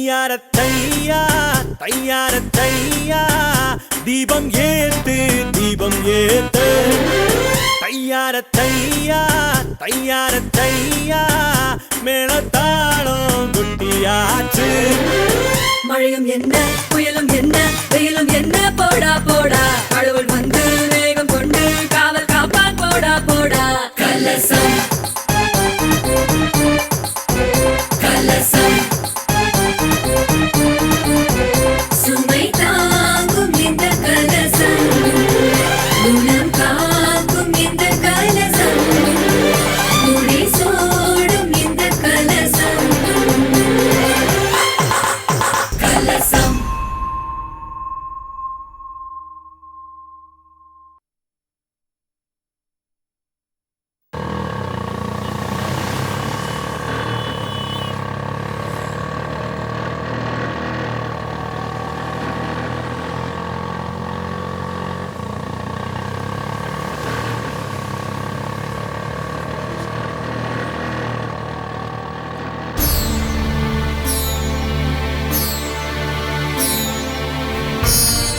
தையார தையா தையார தையா தீபம் ஏத்து தீபம் ஏத்து தையார தையா தையார தையா மேளதாளம் குட்டியாச்சு மழையும் என்ன புயலும் என்ன வெயிலும் என்ன போடா போடா கடவுள் வந்து வேகம் கொண்டு காவல் காப்பான் போடா போடா கலசம் கலசம் சுமை தாங்கும் இந்த கலசம் குணம் காக்கும் இந்த கலசம் முடி சோடும் இந்த கலசம் கலசம்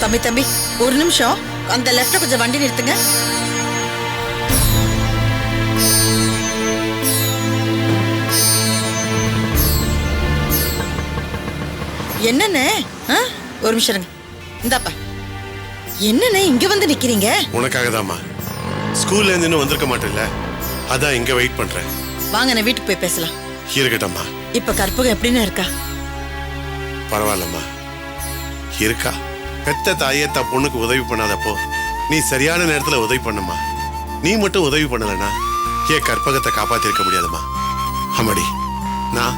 தம்பி தம்பி ஒரு நிமிஷம் அந்த லெஃப்ட்ல கொஞ்சம் வண்டி நிறுத்துங்க. என்னண்ணே ஒரு நிமிஷம் இருங்க. இந்தாப்பா என்னண்ணே இங்க வந்து நிக்கிறீங்க? உனக்காக தான்மா. ஸ்கூல்ல இருந்து இன்னும் வந்திருக்க மாட்டேல்ல, அதான் இங்க வெயிட் பண்றேன். வாங்க நான் வீட்டுக்கு போய் பேசலாம். இருக்கட்டம்மா. இப்ப கற்பகம் எப்படின்னு இருக்கா? பரவாயில்லம்மா, இருக்கா. பெத்த தாயே த பொண்ணுக்கு உதவி பண்ணாதப்போ நீ சரியான நேரத்துல உதவி பண்ணம்மா. நீ மட்டும் உதவி பண்ணலனா என் கற்பகத்தை காப்பாத்திருக்க முடியாதுமா. அம்மாடி, நான்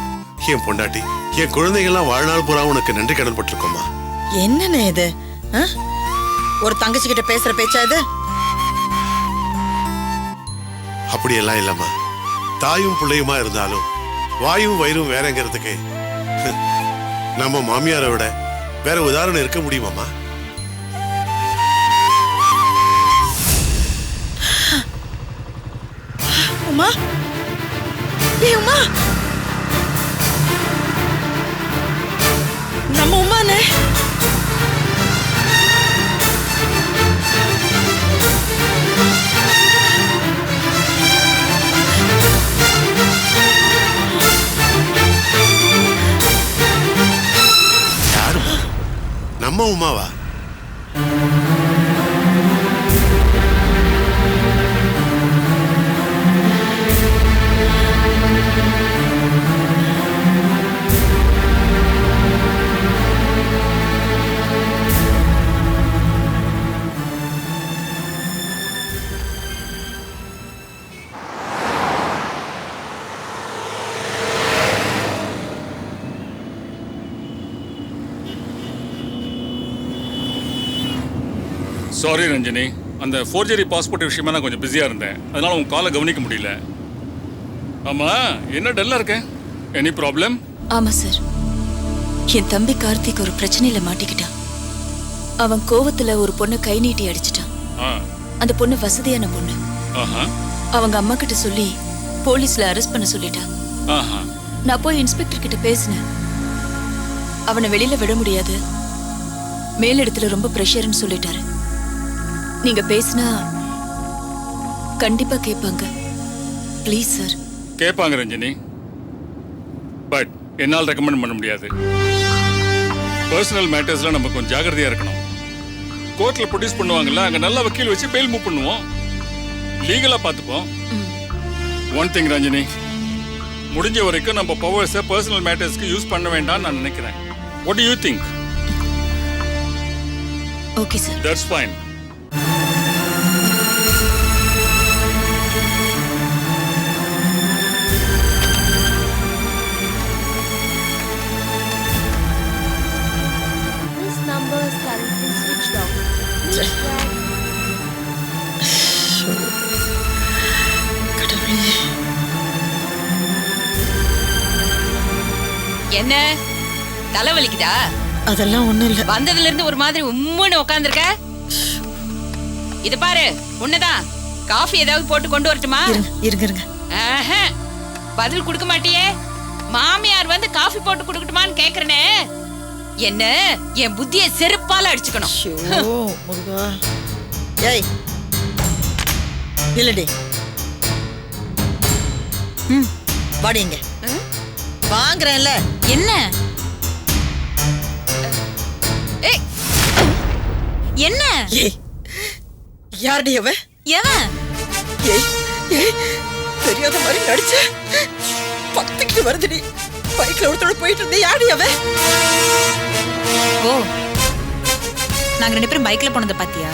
என் பொண்டாட்டி என் குழந்தைகள்லாம் வாழ்நாள் பூரா உனக்கு நன்றி கடன் பட்டிருக்கோம்மா. என்னண்ணே இது? ஒரு தங்கச்சி கிட்ட பேசுற பேச்சா இது? அப்படியெல்லாம் இல்லம்மா. தாயும் பிள்ளையுமா இருந்தாலும் வாயும் வயிறும் வேறங்கிறதுக்கு நம்ம மாமியாரை விட வேற உதாரணம் இருக்க முடியுமாமா? உமா, உமா, நம்ம உமானே. நம்ம உமாவா? சாரி ரஞ்சினி, அந்த ஃபோர்ஜரி பாஸ்போர்ட் விஷயமா நான் கொஞ்சம் பிஸியாக இருந்தேன், அதனால உன் காலை கவனிக்க முடியல. ஆமா, என்ன டல்லா இருக்க? Any problem? ஆமா சார், என் தம்பி கார்த்திக் ஒரு பிரச்சனையில மாட்டிக்கிட்டான். அவன் கோவத்துல ஒரு பொண்ணை கை நீட்டி அடிச்சிட்டான். அந்த பொண்ணு வசதியான பொண்ணு. அவங்க அம்மா கிட்ட சொல்லி போலீஸ்ல அரெஸ்ட் பண்ண சொல்லிட்டான். நான் போய் இன்ஸ்பெக்டர் கிட்ட பேசினேன். அவனை வெளியில விட முடியாது, மேலிடத்துல ரொம்ப பிரஷர்னு சொல்லிட்டாரு. நீங்க பேசினா கண்டிப்பா கேட்பாங்க. Please sir. கேட்பாங்க ரஞ்சினி, பட் என்னால் ரெக்கமெண்ட் பண்ண முடியாது. பர்சனல் மேட்டர்ஸ்ல நம்ம கொஞ்சம் ஜாகிரதையா இருக்கணும். கோர்ட்ல ப்ரொடியூஸ் பண்ணுவாங்கல்ல, அங்க நல்ல வக்கீல் வச்சு பெயில் மூவ் பண்ணுவோம், லீகலா பார்த்துப்போம். ஒன் திங் ரஞ்சினி, முடிஞ்ச வரைக்கும் நம்ம பவர்ஸை பர்சனல் மேட்டர்ஸ்க்கு யூஸ் பண்ண வேண்டாம்னு நான் நினைக்கிறேன். What to you think? Okay sir. That's fine. என்ன தலைவலிக்குதா? அதெல்லாம் ஒண்ணும் இல்ல. வந்ததுல இருந்து ஒரு மாதிரி உம்முன்னு உட்கார்ந்திருக்க. இது பாரு, உன்னதான் காஃபி ஏதாவது போட்டு கொண்டு வரட்டுமா? இருங்க. பதில் கொடுக்க மாட்டியே? மாமியார் வந்து காஃபி போட்டு குடுக்கட்டுமான்னு கேக்குறனே, என்ன என் புத்திய செருப்பால அடிச்சுக்கணும். ஐயோ, முருகா. ஏய் இல்லடி. வாடிங்க. வாங்குறேன்ல. என்ன ஏய், என்ன ஏய் யாருடி அவ? எவன்? ஏய் ஏய் தெரியாத மாதிரி நடிச்ச. பத்துக்கிட்டு வருதுடி. பைக்ல ஒருத்தோட போயிட்டு இருந்தே. யாருடி அவ? ஓ, நாங்க 2 பேரும் பைக்ல போனதை பாத்தியா?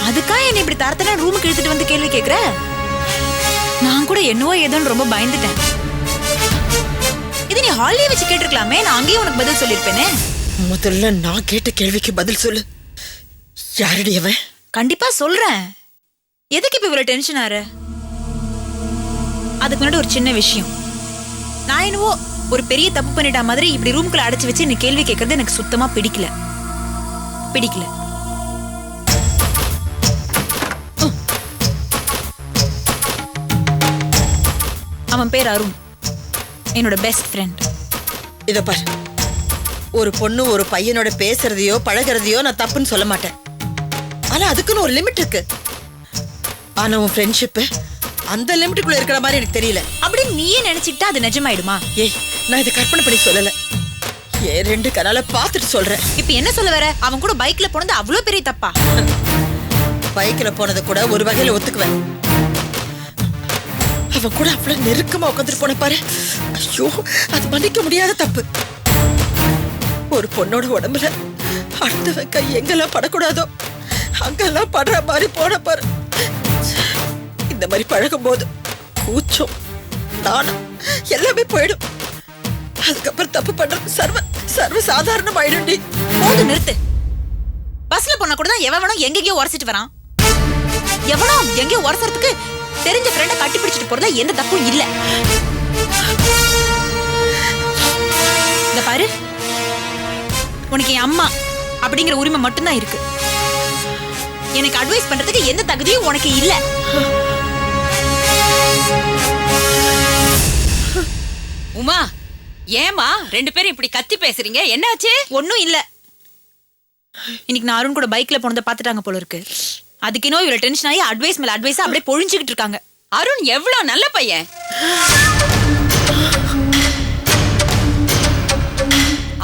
அதுக்கா என்ன இப்படி தரத்தன ரூமுக்கு இழுத்துட்டு வந்து கேள்வி கேக்குற? நான் கூட என்னவோ ஏதோன்னு ரொம்ப பயந்துட்டேன். இது நீ ஹாலியே வச்சு கேட்டிருக்கலாமே, நான் அங்கேயே உனக்கு பதில் சொல்லிருப்பேனே. முதல்ல நான் கேட்ட கேள்விக்கு பதில் சொல்லு. யாருடி அவ? கண்டிப்பா சொல்றேன். எதுக்கு இப்ப இவ்வளவு டென்ஷன் ஆற? அதுக்கு முன்னாடி ஒரு சின்ன விஷயம். நான் என்னவோ ஒரு பெரிய தப்பு பண்ணிட்ட மாதிரி இப்படி ரூம்குள்ள அடைச்சு வச்சு என்ன கேள்வி கேட்கறது எனக்கு சுத்தமா பிடிக்கல. அவன் பேர் அருண், என்னோட பெஸ்ட் ஃப்ரெண்ட். இத பாரு, ஒரு பொண்ணு ஒரு பையனோட பேசுறதையோ பழகிறதையோ நான் தப்புன்னு சொல்ல மாட்டேன். ஆனா அதுக்குன்னு ஒரு லிமிட் இருக்கு. ஆனா உன் ஃப்ரெண்ட்ஷிப் அந்த லிமிட்டுக்குள்ள இருக்கிற மாதிரி எனக்கு தெரியல. அப்படி நீயே நினைச்சுக்கிட்டா அது நிஜமாயிடுமா? ஏய், நான் இதை கற்பனை பண்ணி சொல்லல. ஏன் 2 கனால பார்த்துட்டு சொல்றேன். இப்ப என்ன சொல்ல வர? அவன் கூட பைக்ல போனது அவ்வளவு பெரிய தப்பா? பைக்ல போனதை கூட ஒரு வகையில ஒத்துக்குவேன். அவன் கூட அவ்வளவு நெருக்கமா உட்காந்துட்டு போன பாரு. ஐயோ, அது மன்னிக்க முடியாத தப்பு. ஒரு பொண்ணோட உடம்புல அடுத்தவன் கை எங்கெல்லாம் படக்கூடாதோ அங்கெல்லாம் படுற மாதிரி போன பாரு. இந்த மாதிரி பழகும் போது கூச்சம் நாணம் எல்லாமே போயிடும். அதுக்கப்புறம் தப்பு பண்றது சர்வ சாதாரணம் ஆயிடும்டி. போது நிறுத்து. பஸ்ல போனா கூட தான் எவனோ எங்கெங்கயோ உரசிட்டு வரான். எவனோ எங்கேயோ உரசறதுக்கு தெரிஞ்ச ஃப்ரெண்ட கட்டி பிடிச்சிட்டு போறதா எந்த தப்பும் இல்ல. இந்த பாரு, உனக்கு என் அம்மா அப்படிங்கிற உரிமை மட்டும்தான் இருக்கு. எனக்கு அட்வைஸ் பண்றதுக்கு எந்த தகுதியும் உனக்கு இல்ல. உமா, ஏமா 2 பேரும் இப்படி கத்தி பேசுறீங்க? என்னாச்சு? ஒன்னும் இல்ல. இன்னைக்கு நான் அருண் கூட பைக்ல போனதை பாத்துட்டாங்க போல இருக்கு. அதுக்கு இன்னும் இவ்வளவு டென்ஷன் ஆகி அட்வைஸ் மேல அட்வைஸா அப்படியே பொழிஞ்சுக்கிட்டு இருக்காங்க. அருண் எவ்வளவு நல்ல பையன்.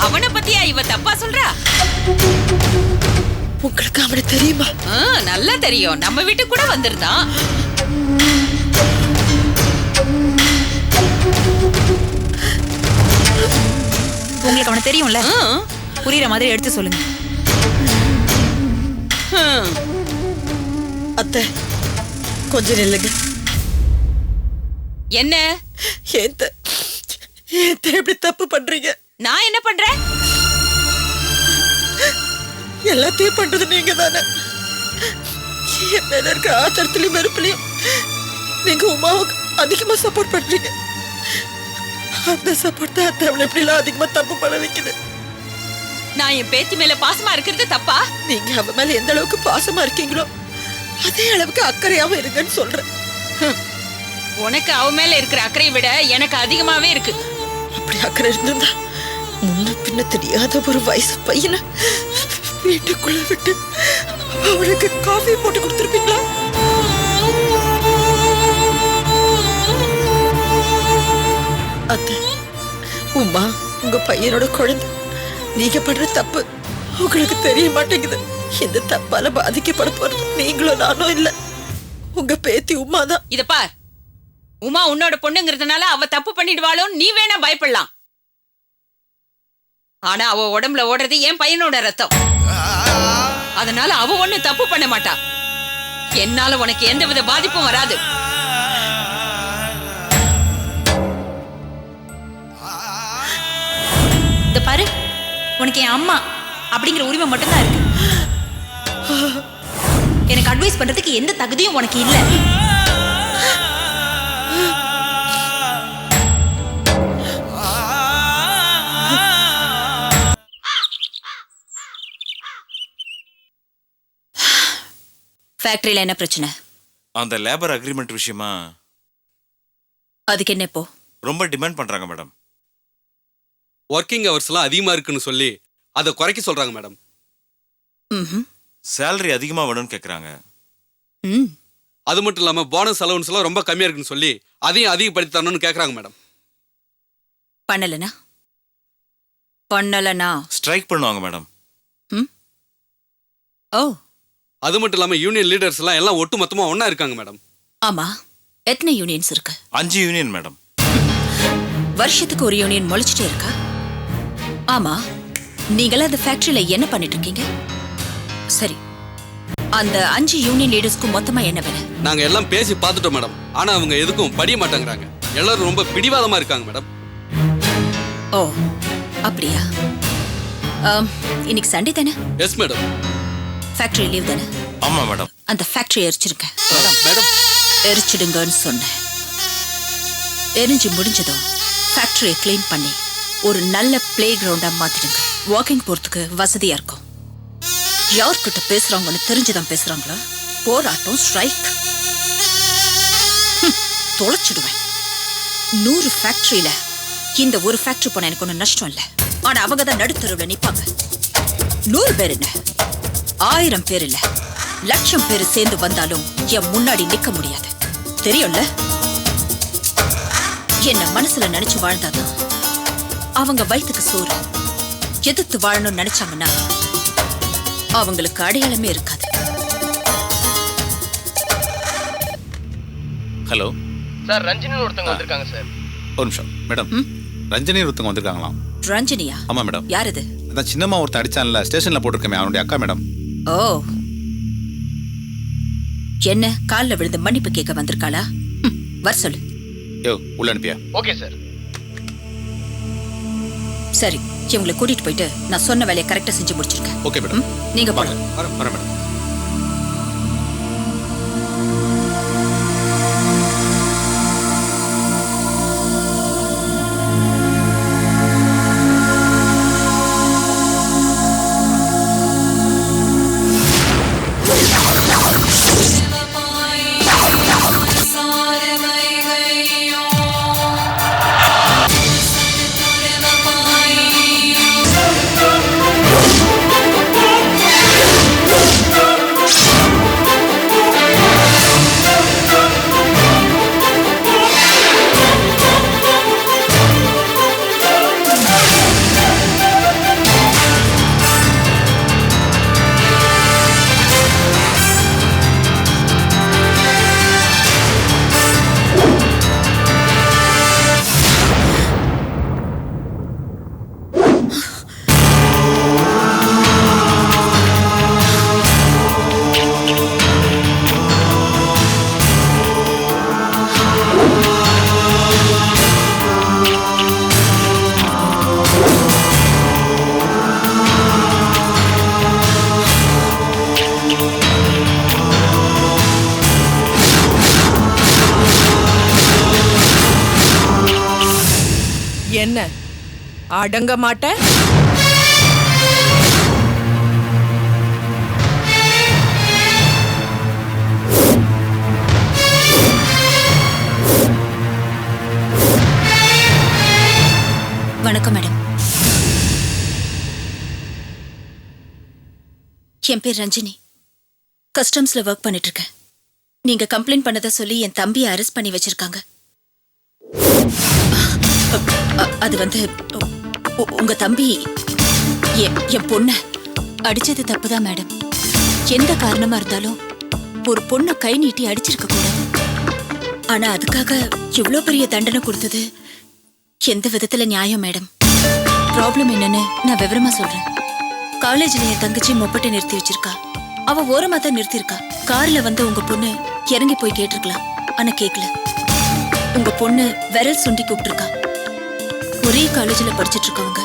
அவனை பத்தியா இவ தப்பா சொல்றா? உங்களுக்கு அவனை தெரியுமா? நல்லா தெரியும். நம்ம வீட்டுக்கு கூட வந்திருந்தான். உங்களுக்கு அவனை தெரியும்ல? புரியுற மாதிரி எடுத்து சொல்லுங்க. அத்தை, கொஞ்சம் நில்லுங்க. என்ன? ஏன் இப்படி தப்பு பண்றீங்க? நான் என்ன பண்றேன்? எல்லாத்தையும் பண்றது நீங்க தானே. என் மேல இருக்கிற ஆத்திரத்திலையும் வெறுப்புலையும் நீங்க உமாவுக்கு அதிகமா சப்போர்ட் பண்றீங்க. அந்த சப்போர்ட் தான் அத்தை அவளை எப்படிலாம் அதிகமா தப்பு பண்ண வைக்குது. நான் என் பேத்தி மேல பாசமா இருக்கிறது தப்பா? நீங்க அவ மேல எந்த அளவுக்கு பாசமா இருக்கீங்களோ அதே அளவுக்கு அக்கறையாவும் இருங்கன்னு சொல்றேன். உனக்கு அவ மேல இருக்கிற அக்கறையை விட எனக்கு அதிகமாவே இருக்கு. அப்படி அக்கறை இருந்தா முன்ன பின்ன தெரியாத ஒரு வயசு பையனை வீட்டுக்குள்ள விட்டு அவனுக்கு காஃபி போட்டு கொடுத்துருப்பீங்களா? அத்தை, உமா உங்க பையனோட குழந்தை. நீங்க பண்ற தப்பு உங்களுக்கு தெரிய மாட்டேங்குது. இந்த தப்பால பாதிக்கப்பட போறது நீங்களும் நானும் இல்ல, உங்க பேத்தி உமா தான். இத பார், உமா உன்னோட பொண்ணுங்கிறதுனால அவ தப்பு பண்ணிடுவாளோன்னு நீ வேணா பயப்படலாம். ஆனா அவ உடம்புல ஓடுறது என் பையனோட ரத்தம். அதனால அவ ஒண்ணு தப்பு பண்ண மாட்டா. என்னால உனக்கு எந்தவித பாதிப்பும் வராது. இந்த பாரு, உனக்கு என் அம்மா அப்படிங்கிற உரிமை மட்டும்தான் இருக்கு. எனக்கு அட்வைஸ் பண்றதுக்கு எந்த தகுதியும் உனக்கு இல்ல. ஃபேக்டரியில என்ன பிரச்சனை? அந்த லேபர் அக்ரிமெண்ட் விஷயமா அதுக்கு என்ன இப்போ? ரொம்ப டிமாண்ட் பண்றாங்க மேடம். ஒர்க்கிங் ஹவர்ஸ்லாம் அதிகமாக இருக்குன்னு சொல்லி அதை குறைக்க சொல்கிறாங்க மேடம். ம்ஹும். சேலரி அதிகமா வேணும்னு கேக்குறாங்க. ம். அது மட்டும் இல்லாமல் போனஸ் அலவன்ஸ்லாம் ரொம்ப கம்மியாக இருக்குன்னு சொல்லி அதையும் அதிகப்படுத்தி தரணும்னு கேட்குறாங்க மேடம். பண்ணலனா ஸ்ட்ரைக் பண்ணுவாங்க மேடம். ஓ அது மட்டும் இல்லாமல் யூனியன் லீடர்ஸ்லாம் எல்லாம் ஒட்டு மொத்தமாக ஒன்றா இருக்காங்க மேடம். ஆமா, எத்தனை யூனியன்ஸ் இருக்கு? 5 யூனியன் மேடம். வருஷத்துக்கு ஒரு யூனியன் முளைச்சிட்டே இருக்கா? ஆமா, நீங்களா அந்த ஃபேக்டரியில என்ன பண்ணிட்டு இருக்கீங்க? சரி, அந்த 5 யூனியன் லீடர்ஸ்க்கு மொத்தமா என்ன வேலை? நாங்கள் எல்லாம் பேசி பார்த்துட்டோம் மேடம். ஆனால் அவங்க எதுக்கும் படிய மாட்டேங்கிறாங்க. எல்லாரும் ரொம்ப பிடிவாதமாக இருக்காங்க மேடம். ஓ அப்படியா? இன்னைக்கு சண்டே தானே? Yes madam. ஃபேக்டரி லீவ் தானே? ஆமா மேடம். அந்த ஃபேக்டரி எரிச்சிருக்க. மேடம் எரிச்சிடுங்கன்னு சொன்னேன். எரிஞ்சு முடிஞ்சதும் ஃபேக்டரியை கிளீன் பண்ணி ஒரு நல்ல பிளே கிரவுண்டா மாத்திடுங்க. வாக்கிங் போறதுக்கு வசதியா இருக்கும். யார்கிட்ட பேசுறாங்கன்னு தெரிஞ்சுதான் பேசுறாங்களா? போராட்டம், ஸ்ட்ரைக் தொலைச்சிடுவேன். 100 ஃபேக்டரியில இந்த ஒரு ஃபேக்டரி போன எனக்கு ஒன்றும் நஷ்டம் இல்லை. ஆனா அவங்க தான் நடுத்தருவில் நிப்பாங்க. 100 பேர் என்ன, 1000 பேர் இல்ல, 1,00,000 பேர் சேர்ந்து வந்தாலும் என் முன்னாடி நிக்க முடியாது. தெரியும்ல? என்ன மனசுல நினைச்சு வாழ்ந்தாதான் அவங்க வயிற்றுக்கு சோறு. எதிர்த்து வாழணும்னு நினைச்சாங்கன்னா அவங்களுக்கு அடையாளமே இருக்காது. ஹலோ சார், ரஞ்சினி ஒருத்தவங்க வந்திருக்காங்க சார். ஒரு நிமிஷம் மேடம். ரஞ்சனி ஒருத்தவங்க வந்திருக்காங்களாம். ரஞ்சினியா? ஆமா மேடம். யார் இது? அதான் சின்னம்மா ஒருத்தன் அடிச்சான்ல, ஸ்டேஷன்ல போட்டிருக்கமே, அவனுடைய அக்கா மேடம். ஓ, என்ன காலில் விழுந்து மன்னிப்பு கேட்க வந்திருக்காளா? வர சொல்லு. யோ, உள்ள அனுப்பியா? Okay sir. சரி, இவங்களை கூட்டிட்டு போயிட்டு நான் சொன்ன வேலையை கரெக்டா செஞ்சு முடிச்சிருக்கேன். Okay madam. நீங்க போங்க. வரேன் மேடம். என்ன அடங்க மாட்ட? வணக்கம் மேடம். என் பேர் ரஞ்சினி. கஸ்டம்ஸ்ல ஒர்க் பண்ணிட்டு இருக்கேன். நீங்க கம்ப்ளைண்ட் பண்ணதை சொல்லி என் தம்பியை அரெஸ்ட் பண்ணி வச்சிருக்காங்க. அது வந்து உங்க தம்பி என் பொண்ண அடிச்சது தப்புதான் மேடம். எந்த காரணமா இருந்தாலும் ஒரு பொண்ணை கை நீட்டி அடிச்சிருக்க கூடாது. ஆனா அதுக்காக இவ்வளவு பெரிய தண்டனை கொடுத்தது எந்த விதத்துல நியாயம் மேடம்? ப்ராப்ளம் என்னன்னு நான் விவரமா சொல்றேன். காலேஜ்ல என் தங்கச்சி மொப்பட்டை நிறுத்தி வச்சிருக்கா. அவ ஓரமா தான் நிறுத்திருக்கா. கார்ல வந்து உங்க பொண்ணு இறங்கி போய் கேட்டிருக்கலாம், ஆனா கேட்கல. உங்க பொண்ணு விரல் சுண்டி கூப்பிட்டுருக்கா. ஒரே காலேஜ்ல படிச்சிட்டு இருக்கவங்க.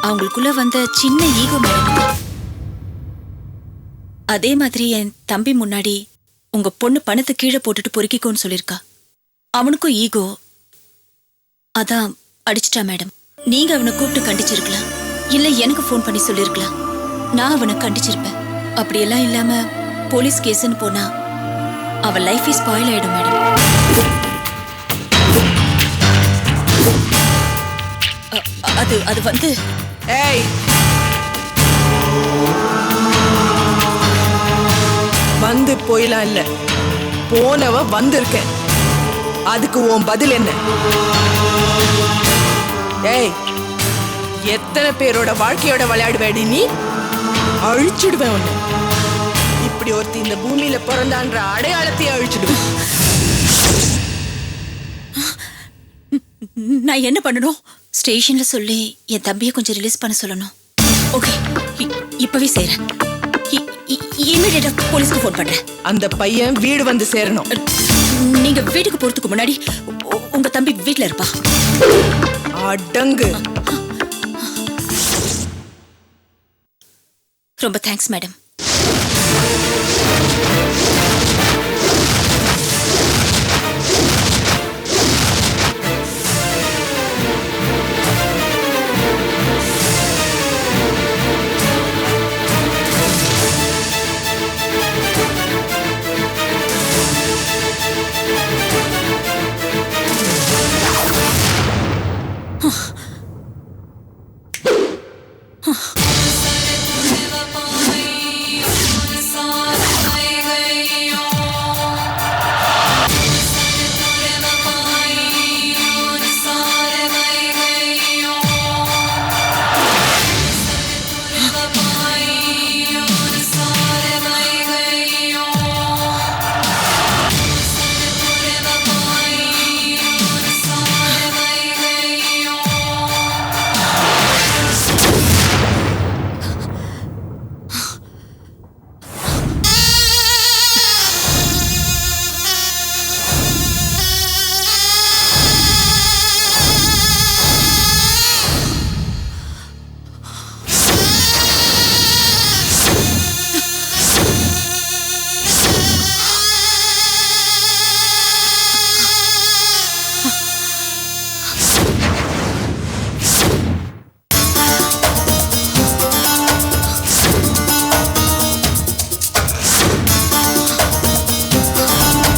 அவங்களுக்குள்ள வந்த சின்ன ஈகோ மேடம். அதே மாதிரி என் தம்பி முன்னாடி உங்க பொண்ணு பணத்தை கீழே போட்டுட்டு பொறுக்கிக்கோன்னு சொல்லிருக்கா. அவனுக்கும் ஈகோ, அதான் அடிச்சிட்டா மேடம். நீங்க அவனை கூப்பிட்டு கண்டிச்சிருக்கலாம், இல்ல எனக்கு ஃபோன் பண்ணி சொல்லிருக்கலாம். நான் அவனை கண்டிச்சிருப்பேன். அப்படியெல்லாம் இல்லாம போலீஸ் கேஸ்ன்னு போனா அவன் லைஃபே ஸ்பாயில் ஆயிடும் மேடம். அது வந்து ஏய், வந்து போயிலாம் இல்ல, போனவ வந்திருக்கேன். அதுக்கு உன் பதில் என்ன? ஏய், எத்தனை பேரோட வாழ்க்கையோட விளையாடுவேடி நீ? அழிச்சிடுவேன் உன்னை. இப்படி ஒருத்தி இந்த பூமியில பிறந்தான்ற அடையாளத்தையே அழிச்சிடுவேன். நான் என்ன பண்ணணும்? ஸ்டேஷன்ல சொல்லி என் தம்பியை கொஞ்சம் ரிலீஸ் பண்ண சொல்லணும். ஓகே, இப்பவே செய்றேன். இமிடியேட்டா போலீஸ்க்கு ஃபோன் பண்றேன். அந்த பையன் வீடு வந்து சேரணும். நீங்க வீட்டுக்கு போறதுக்கு முன்னாடி உங்க தம்பி வீட்ல இருப்பா. அடங்கு. ரொம்ப தேங்க்ஸ் மேடம்.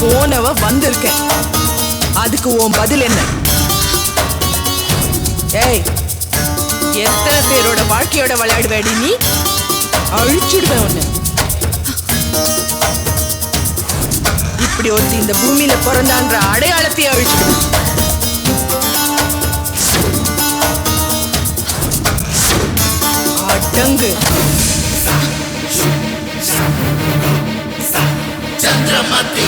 போனவ வந்திருக்கேன். அதுக்கு உன் பதில் என்ன? ஏய், எத்தனை பேரோட வாழ்க்கையோட விளையாடுவேடி நீ? அழிச்சிடுவேன் உன்னை. இப்படி ஒருத்தி இந்த பூமியில பிறந்தான்ற அடையாளத்தையே அழிச்சிடுவேன். அடங்கு. சந்திரமதி